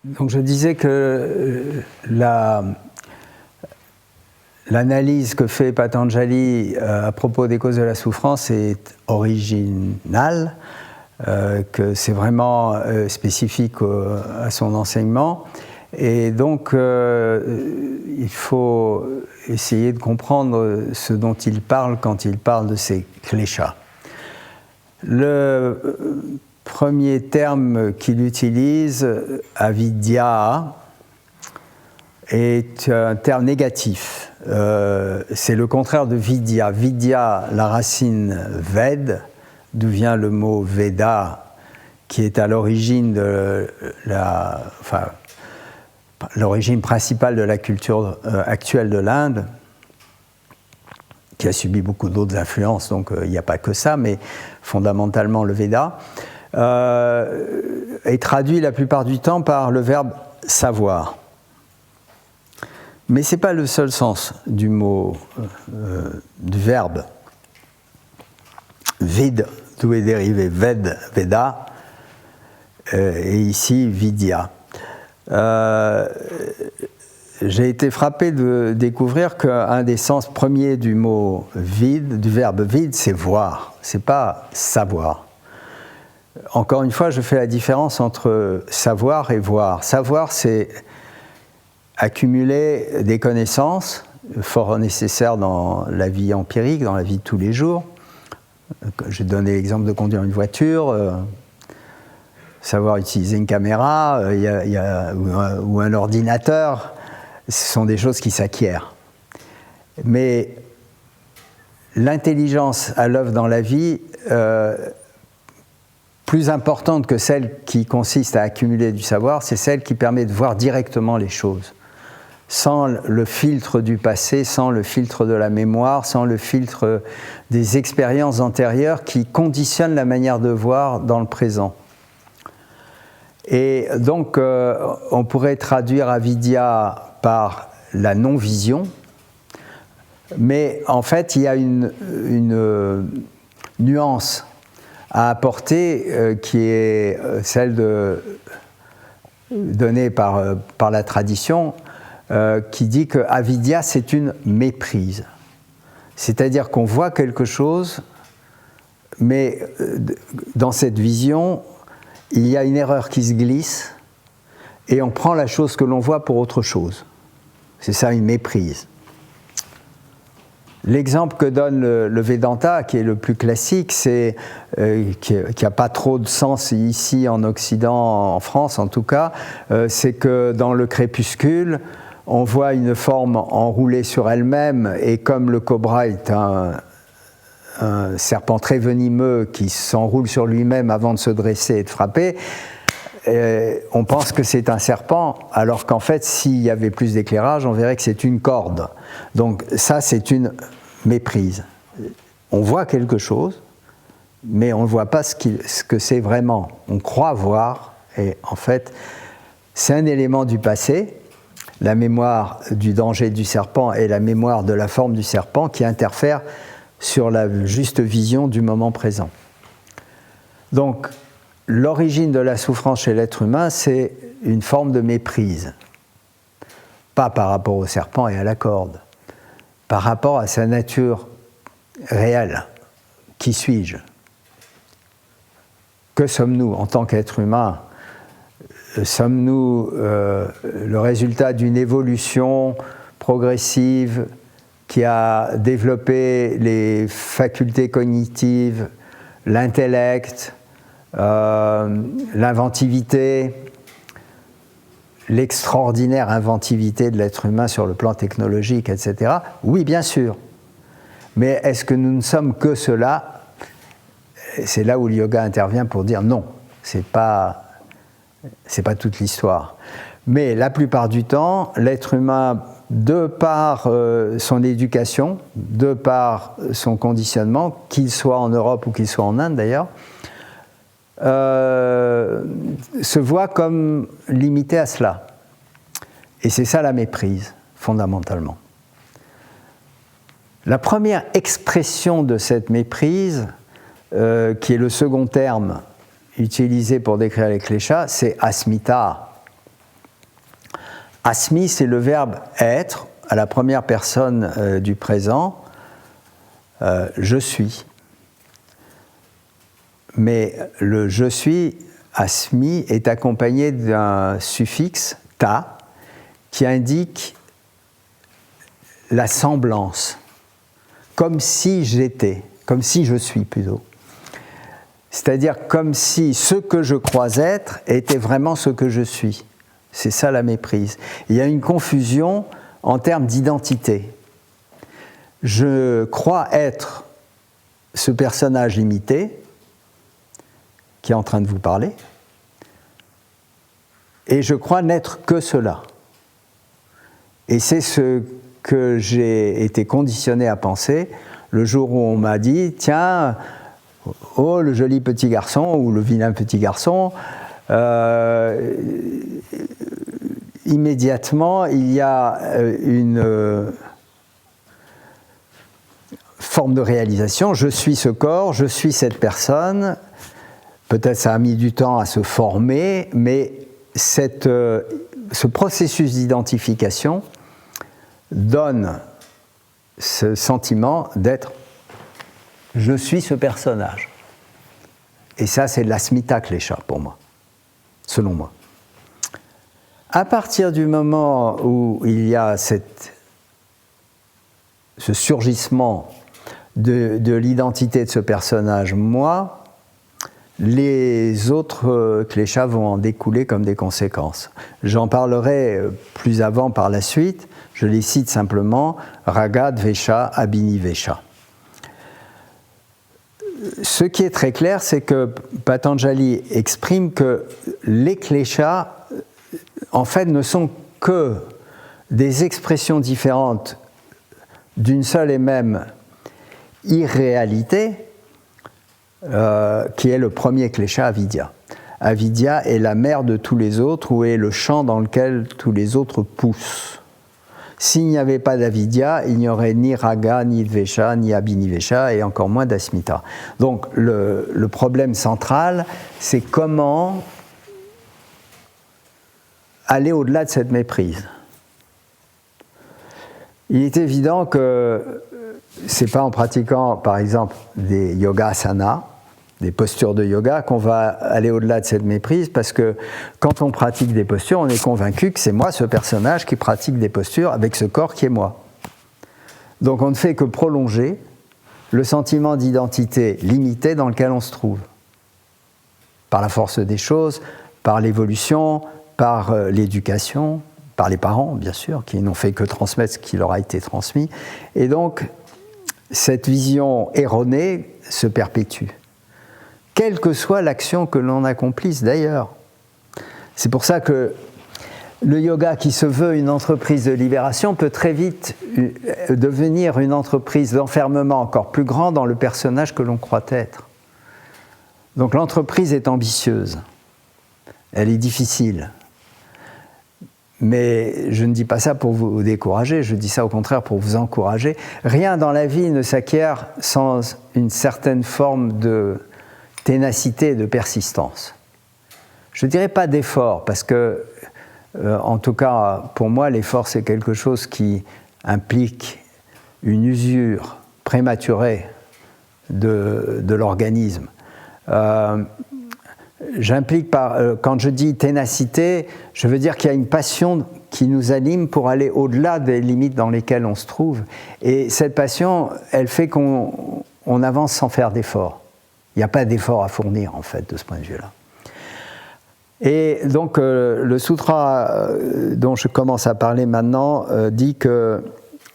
Donc je disais que l'analyse que fait Patanjali à propos des causes de la souffrance est originale, que c'est vraiment spécifique à son enseignement. Et donc il faut essayer de comprendre ce dont il parle quand il parle de ces kleshas. Le premier terme qu'il utilise, avidya, est un terme négatif. C'est le contraire de vidya. Vidya, la racine ved, d'où vient le mot Veda, qui est à l'origine de l'origine principale de la culture actuelle de l'Inde, qui a subi beaucoup d'autres influences, donc il n'y a pas que ça, mais fondamentalement le Veda, est traduit la plupart du temps par le verbe savoir. Mais ce n'est pas le seul sens du mot, du verbe. Vid, d'où est dérivé Ved, Veda, et ici Vidya. J'ai été frappé de découvrir qu'un des sens premiers du mot vide, du verbe vide, c'est voir, c'est pas savoir. Encore une fois, je fais la différence entre savoir et voir. Savoir, c'est accumuler des connaissances, fort nécessaires dans la vie empirique, dans la vie de tous les jours. J'ai donné l'exemple de conduire une voiture, savoir utiliser une caméra ou un ordinateur. Ce sont des choses qui s'acquièrent. Mais l'intelligence à l'œuvre dans la vie, plus importante que celle qui consiste à accumuler du savoir, c'est celle qui permet de voir directement les choses. Sans le filtre du passé, sans le filtre de la mémoire, sans le filtre des expériences antérieures qui conditionnent la manière de voir dans le présent. Et donc, on pourrait traduire avidya par la non-vision, mais en fait, il y a une nuance à apporter qui est celle donnée par la tradition, qui dit que avidya, c'est une méprise. C'est-à-dire qu'on voit quelque chose, mais dans cette vision, il y a une erreur qui se glisse et on prend la chose que l'on voit pour autre chose. C'est ça, une méprise. L'exemple que donne le Vedanta, qui est le plus classique, c'est qui n'a pas trop de sens ici en Occident, en France en tout cas, c'est que dans le crépuscule, on voit une forme enroulée sur elle-même, et comme le cobra est un serpent très venimeux qui s'enroule sur lui-même avant de se dresser et de frapper, on pense que c'est un serpent, alors qu'en fait, s'il y avait plus d'éclairage, on verrait que c'est une corde. Donc ça, c'est une méprise. On voit quelque chose, mais on ne voit pas ce que c'est vraiment. On croit voir, et en fait, c'est un élément du passé, la mémoire du danger du serpent et la mémoire de la forme du serpent qui interfèrent sur la juste vision du moment présent. Donc, l'origine de la souffrance chez l'être humain, c'est une forme de méprise. Pas par rapport au serpent et à la corde, par rapport à sa nature réelle. Qui suis-je ? Que sommes-nous en tant qu'être humain ? Sommes-nous le résultat d'une évolution progressive qui a développé les facultés cognitives, l'intellect, l'inventivité, l'extraordinaire inventivité de l'être humain sur le plan technologique, etc. Oui, bien sûr. Mais est-ce que nous ne sommes que cela ? C'est là où le yoga intervient pour dire non, c'est pas toute l'histoire. Mais la plupart du temps, l'être humain, de par son éducation, de par son conditionnement, qu'il soit en Europe ou qu'il soit en Inde d'ailleurs, se voit comme limité à cela. Et c'est ça la méprise, fondamentalement. La première expression de cette méprise, qui est le second terme utilisé pour décrire les kleshas, c'est asmita. Asmi, c'est le verbe être, à la première personne du présent, je suis. Mais le je suis, asmi, est accompagné d'un suffixe, ta, qui indique la semblance, comme si j'étais, comme si je suis plutôt. C'est-à-dire comme si ce que je crois être était vraiment ce que je suis. C'est ça la méprise. Il y a une confusion en termes d'identité. Je crois être ce personnage limité qui est en train de vous parler, et je crois n'être que cela. Et c'est ce que j'ai été conditionné à penser le jour où on m'a dit « Tiens, oh le joli petit garçon ou le vilain petit garçon », immédiatement il y a une forme de réalisation, je suis ce corps, je suis cette personne, peut-être ça a mis du temps à se former, mais ce processus d'identification donne ce sentiment d'être « je suis ce personnage ». Et ça, c'est de la smita klesha pour moi, selon moi. À partir du moment où il y a ce surgissement de l'identité de ce personnage, moi, les autres kleshas vont en découler comme des conséquences. J'en parlerai plus avant par la suite, je les cite simplement, raga, dvesha, abhinivesha. Ce qui est très clair, c'est que Patanjali exprime que les kleshas, en fait, ne sont que des expressions différentes d'une seule et même irréalité, qui est le premier klesha avidya. Avidya est la mère de tous les autres, ou est le champ dans lequel tous les autres poussent. S'il n'y avait pas d'avidya, il n'y aurait ni raga, ni dvesha, ni abhinivesha, et encore moins d'asmita. Donc le problème central, c'est comment aller au-delà de cette méprise. Il est évident que ce n'est pas en pratiquant, par exemple, des yogasanas, des postures de yoga, qu'on va aller au-delà de cette méprise, parce que quand on pratique des postures, on est convaincu que c'est moi, ce personnage, qui pratique des postures avec ce corps qui est moi. Donc on ne fait que prolonger le sentiment d'identité limitée dans lequel on se trouve. Par la force des choses, par l'évolution, par l'éducation, par les parents, bien sûr, qui n'ont fait que transmettre ce qui leur a été transmis. Et donc, cette vision erronée se perpétue, quelle que soit l'action que l'on accomplisse d'ailleurs. C'est pour ça que le yoga qui se veut une entreprise de libération peut très vite devenir une entreprise d'enfermement encore plus grand dans le personnage que l'on croit être. Donc l'entreprise est ambitieuse, elle est difficile. Mais je ne dis pas ça pour vous décourager, je dis ça au contraire pour vous encourager. Rien dans la vie ne s'acquiert sans une certaine forme de ténacité et de persistance. Je ne dirais pas d'effort, parce que, en tout cas, pour moi, l'effort, c'est quelque chose qui implique une usure prématurée de l'organisme. J'implique quand je dis ténacité, je veux dire qu'il y a une passion qui nous anime pour aller au-delà des limites dans lesquelles on se trouve. Et cette passion, elle fait qu'on avance sans faire d'effort. Il n'y a pas d'effort à fournir, en fait, de ce point de vue-là. Et donc, le sutra dont je commence à parler maintenant dit que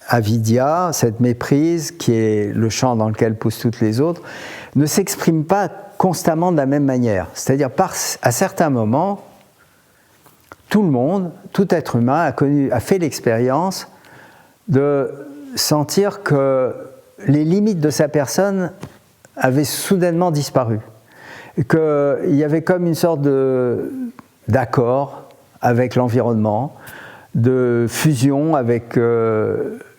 avidya, cette méprise, qui est le champ dans lequel poussent toutes les autres, ne s'exprime pas constamment de la même manière. C'est-à-dire, à certains moments, tout le monde, tout être humain a fait l'expérience de sentir que les limites de sa personne avaient soudainement disparu. Qu'il y avait comme une sorte d'accord avec l'environnement, de fusion avec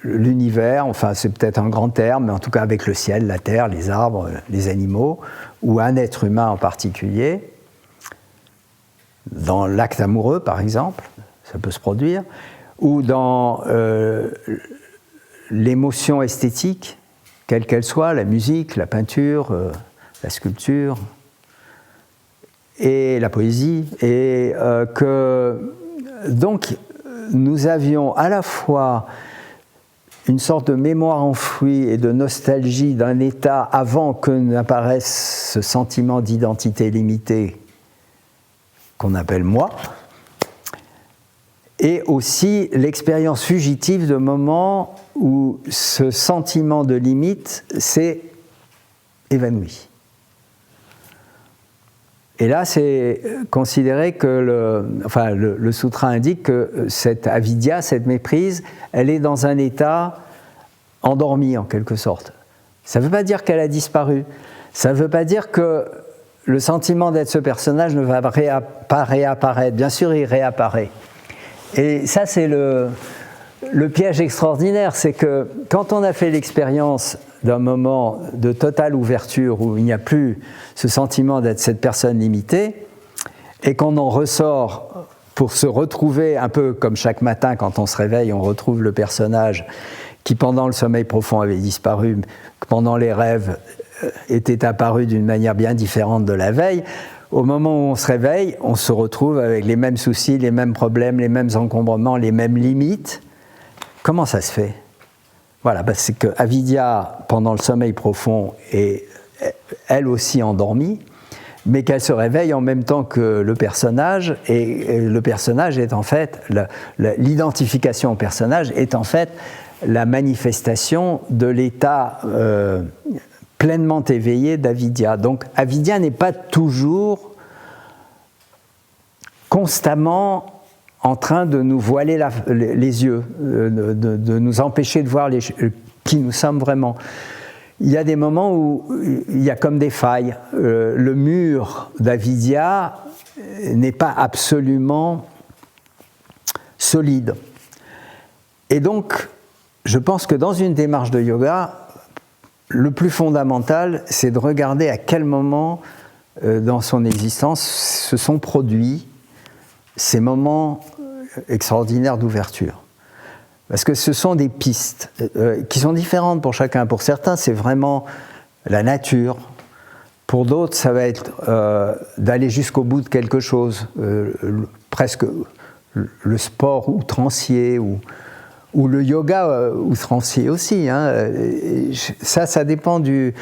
l'univers, enfin c'est peut-être un grand terme, mais en tout cas avec le ciel, la terre, les arbres, les animaux, ou un être humain en particulier, dans l'acte amoureux par exemple, ça peut se produire, ou dans l'émotion esthétique, quelle qu'elle soit, la musique, la peinture, la sculpture et la poésie, et que donc nous avions à la fois une sorte de mémoire enfouie et de nostalgie d'un état avant que n'apparaisse ce sentiment d'identité limitée qu'on appelle moi, et aussi l'expérience fugitive de moments où ce sentiment de limite s'est évanoui. Et là, c'est considéré que le sutra indique que cette avidya, cette méprise, elle est dans un état endormi en quelque sorte. Ça ne veut pas dire qu'elle a disparu. Ça ne veut pas dire que le sentiment d'être ce personnage ne va pas réapparaître. Bien sûr, il réapparaît. Et ça, c'est le piège extraordinaire, c'est que quand on a fait l'expérience d'un moment de totale ouverture où il n'y a plus ce sentiment d'être cette personne limitée, et qu'on en ressort pour se retrouver un peu comme chaque matin quand on se réveille, on retrouve le personnage qui pendant le sommeil profond avait disparu, pendant les rêves était apparu d'une manière bien différente de la veille. Au moment où on se réveille, on se retrouve avec les mêmes soucis, les mêmes problèmes, les mêmes encombrements, les mêmes limites. Comment ça se fait ? Voilà, c'est que Avidya, pendant le sommeil profond, est elle aussi endormie, mais qu'elle se réveille en même temps que le personnage, et le personnage est en fait, l'identification au personnage est en fait la manifestation de l'état pleinement éveillé d'Avidya. Donc Avidya n'est pas toujours constamment en train de nous voiler les yeux, de nous empêcher de voir qui nous sommes vraiment. Il y a des moments où il y a comme des failles. Le mur d'Avidya n'est pas absolument solide. Et donc, je pense que dans une démarche de yoga, le plus fondamental, c'est de regarder à quel moment dans son existence se sont produits ces moments extraordinaires d'ouverture. Parce que ce sont des pistes qui sont différentes pour chacun. Pour certains, c'est vraiment la nature. Pour d'autres, ça va être d'aller jusqu'au bout de quelque chose, presque le sport outrancier ou le yoga outrancier aussi. Hein. Ça dépend de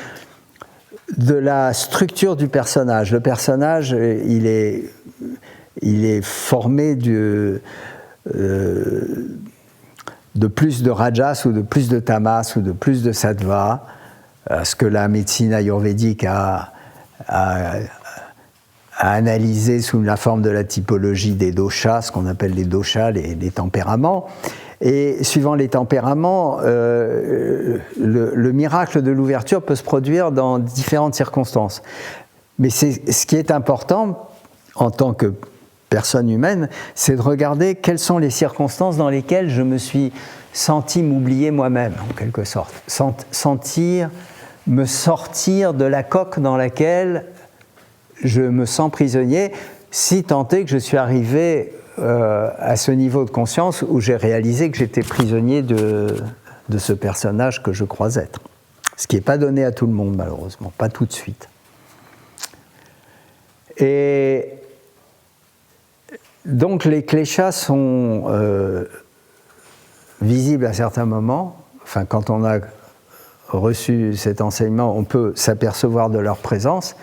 la structure du personnage. Le personnage, il est formé de plus de rajas ou de plus de tamas ou de plus de sattva, ce que la médecine ayurvédique a analysé sous la forme de la typologie des doshas, ce qu'on appelle les doshas, les tempéraments. Et suivant les tempéraments, le miracle de l'ouverture peut se produire dans différentes circonstances. Mais ce qui est important en tant que personne humaine, c'est de regarder quelles sont les circonstances dans lesquelles je me suis senti m'oublier moi-même, en quelque sorte. Me sortir de la coque dans laquelle je me sens prisonnier, si tant est que je suis arrivé à ce niveau de conscience où j'ai réalisé que j'étais prisonnier de ce personnage que je crois être. Ce qui n'est pas donné à tout le monde, malheureusement, pas tout de suite. Et donc les kleshas sont visibles à certains moments. Enfin, quand on a reçu cet enseignement, on peut s'apercevoir de leur présence.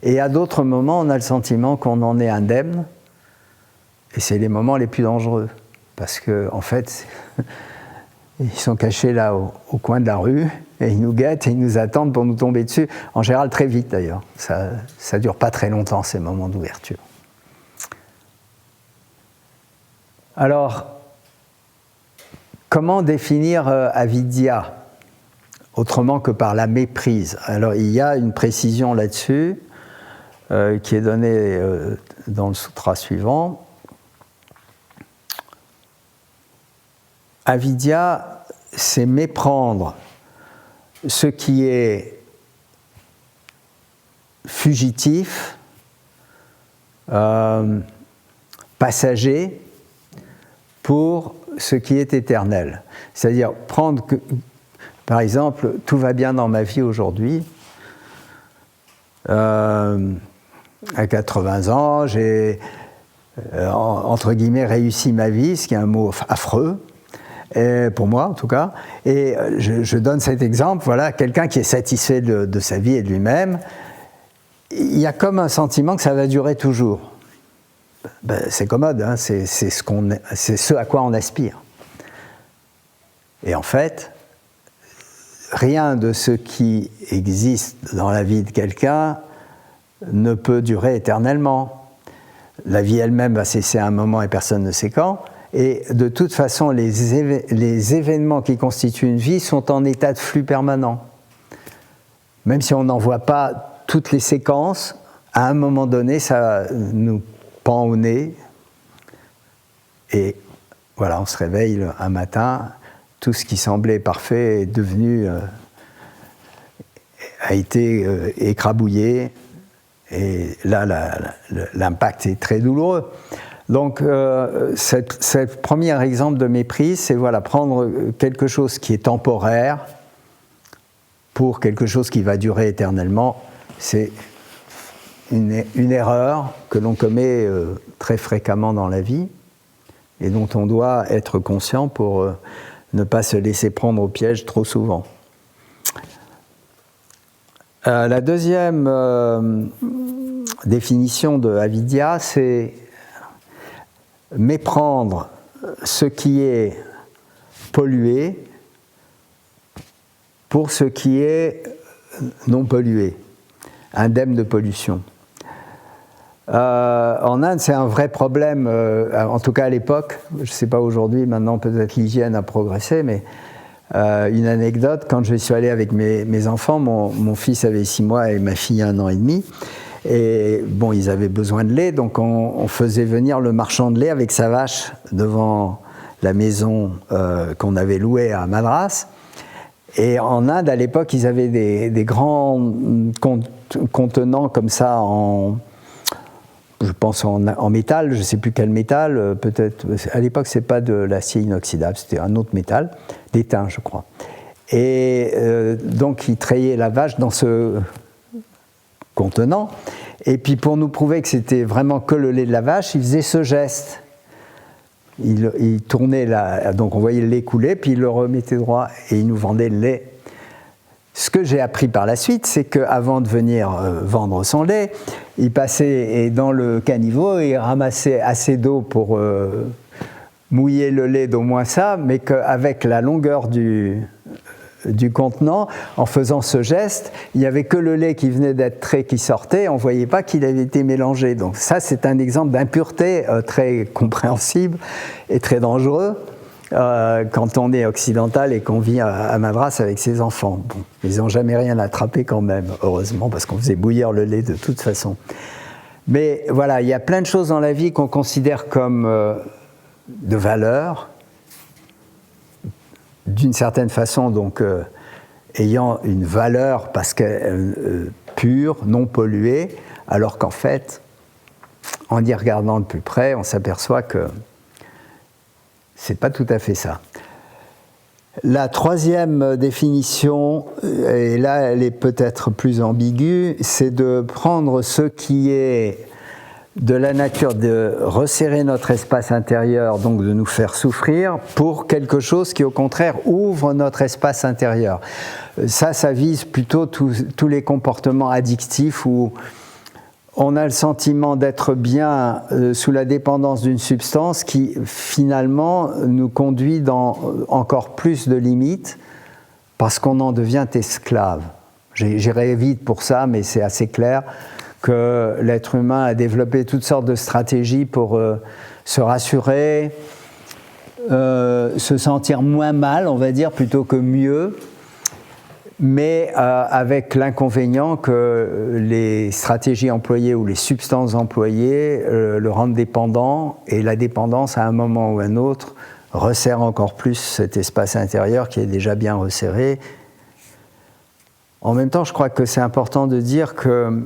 Et à d'autres moments, on a le sentiment qu'on en est indemne. Et c'est les moments les plus dangereux. Parce qu'en fait, ils sont cachés là au coin de la rue, et ils nous guettent et ils nous attendent pour nous tomber dessus. En général, très vite d'ailleurs. Ça ne dure pas très longtemps, ces moments d'ouverture. Alors, comment définir avidya autrement que par la méprise? Alors, il y a une précision là-dessus qui est donnée dans le sutra suivant. Avidya, c'est méprendre ce qui est fugitif, passager, pour ce qui est éternel. C'est-à-dire prendre, par exemple, tout va bien dans ma vie aujourd'hui. À 80 ans, j'ai, entre guillemets, réussi ma vie, ce qui est un mot affreux, et pour moi en tout cas. Et je donne cet exemple, voilà, quelqu'un qui est satisfait de sa vie et de lui-même, il y a comme un sentiment que ça va durer toujours. Ben, c'est commode, hein, c'est ce à quoi on aspire. Et en fait, rien de ce qui existe dans la vie de quelqu'un ne peut durer éternellement. La vie elle-même va cesser à un moment et personne ne sait quand. Et de toute façon, les événements qui constituent une vie sont en état de flux permanent. Même si on n'en voit pas toutes les séquences, à un moment donné, ça nous pend au nez. Et voilà, on se réveille un matin, tout ce qui semblait parfait est devenu, a été écrabouillé. Et là, l'impact est très douloureux. Donc, cet premier exemple de méprise, c'est voilà, prendre quelque chose qui est temporaire pour quelque chose qui va durer éternellement. C'est une erreur que l'on commet très fréquemment dans la vie et dont on doit être conscient pour ne pas se laisser prendre au piège trop souvent. La deuxième définition de avidya, c'est méprendre ce qui est pollué pour ce qui est non pollué, indemne de pollution. En Inde, c'est un vrai problème, en tout cas à l'époque, je ne sais pas aujourd'hui, maintenant peut-être l'hygiène a progressé, mais une anecdote, quand je suis allé avec mes enfants, mon fils avait 6 mois et ma fille 1 an et demi, et bon, ils avaient besoin de lait, donc on faisait venir le marchand de lait avec sa vache devant la maison qu'on avait louée à Madras. Et en Inde, à l'époque, ils avaient des grands contenants comme ça, je pense en métal, je ne sais plus quel métal, peut-être, à l'époque, ce n'est pas de l'acier inoxydable, c'était un autre métal, d'étain, je crois. Et donc, ils traillaient la vache dans ce contenant, et puis pour nous prouver que c'était vraiment que le lait de la vache, ils faisaient ce geste. Ils tournaient donc on voyait le lait couler, puis ils le remettaient droit, et ils nous vendaient le lait. Ce que j'ai appris par la suite, c'est qu'avant de venir vendre son lait, il passait dans le caniveau et il ramassait assez d'eau pour mouiller le lait d'au moins ça, mais qu'avec la longueur du contenant, en faisant ce geste, il n'y avait que le lait qui venait d'être trait qui sortait, on ne voyait pas qu'il avait été mélangé. Donc ça, c'est un exemple d'impureté très compréhensible et très dangereux quand on est occidental et qu'on vit à Madras avec ses enfants. Bon, ils n'ont jamais rien attrapé quand même, heureusement, parce qu'on faisait bouillir le lait de toute façon. Mais voilà, il y a plein de choses dans la vie qu'on considère comme de valeur, d'une certaine façon, donc, ayant une valeur parce qu'elle pure, non polluée, alors qu'en fait, en y regardant de plus près, on s'aperçoit que c'est pas tout à fait ça. La troisième définition, et là elle est peut-être plus ambiguë, c'est de prendre ce qui est de la nature de resserrer notre espace intérieur, donc de nous faire souffrir, pour quelque chose qui au contraire ouvre notre espace intérieur. Ça vise plutôt tous les comportements addictifs où on a le sentiment d'être bien sous la dépendance d'une substance qui finalement nous conduit dans encore plus de limites parce qu'on en devient esclave. J'irai vite pour ça, mais c'est assez clair que l'être humain a développé toutes sortes de stratégies pour se rassurer, se sentir moins mal, on va dire, plutôt que mieux, mais avec l'inconvénient que les stratégies employées ou les substances employées le rendent dépendant, et la dépendance, à un moment ou à un autre, resserre encore plus cet espace intérieur qui est déjà bien resserré. En même temps, je crois que c'est important de dire que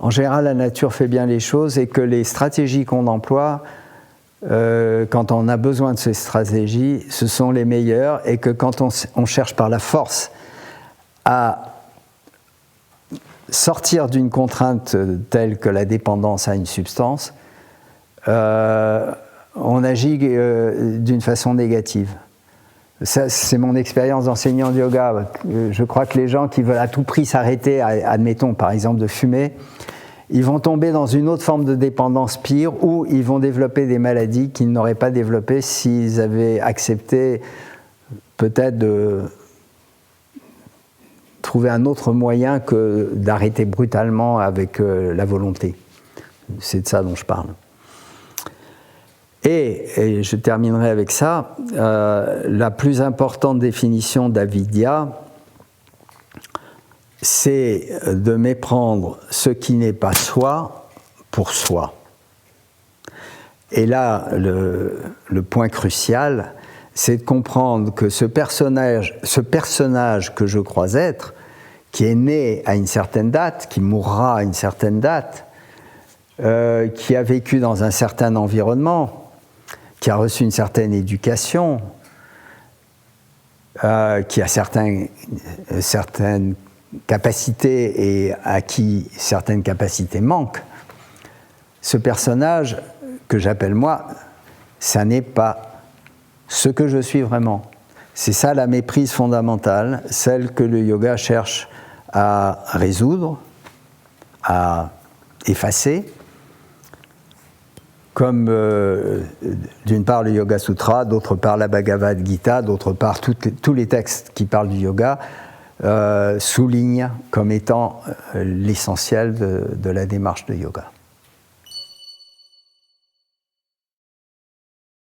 en général, la nature fait bien les choses et que les stratégies qu'on emploie quand on a besoin de ces stratégies, ce sont les meilleures, et que quand on cherche par la force à sortir d'une contrainte telle que la dépendance à une substance, on agit d'une façon négative. Ça, c'est mon expérience d'enseignant de yoga. Je crois que les gens qui veulent à tout prix s'arrêter, admettons par exemple de fumer, ils vont tomber dans une autre forme de dépendance pire, où ils vont développer des maladies qu'ils n'auraient pas développées s'ils avaient accepté peut-être de trouver un autre moyen que d'arrêter brutalement avec la volonté. C'est de ça dont je parle. Et je terminerai avec ça, la plus importante définition d'Avidya, c'est de méprendre ce qui n'est pas soi pour soi. Et là, le point crucial, c'est de comprendre que ce personnage que je crois être, qui est né à une certaine date, qui mourra à une certaine date, qui a vécu dans un certain environnement, qui a reçu une certaine éducation, qui a certaines capacités et à qui certaines capacités manquent, ce personnage que j'appelle moi, ça n'est pas ce que je suis vraiment. C'est ça la méprise fondamentale, celle que le yoga cherche à résoudre, à effacer, comme d'une part le Yoga Sutra, d'autre part la Bhagavad Gita, d'autre part tous les textes qui parlent du yoga, soulignent comme étant l'essentiel de la démarche de yoga.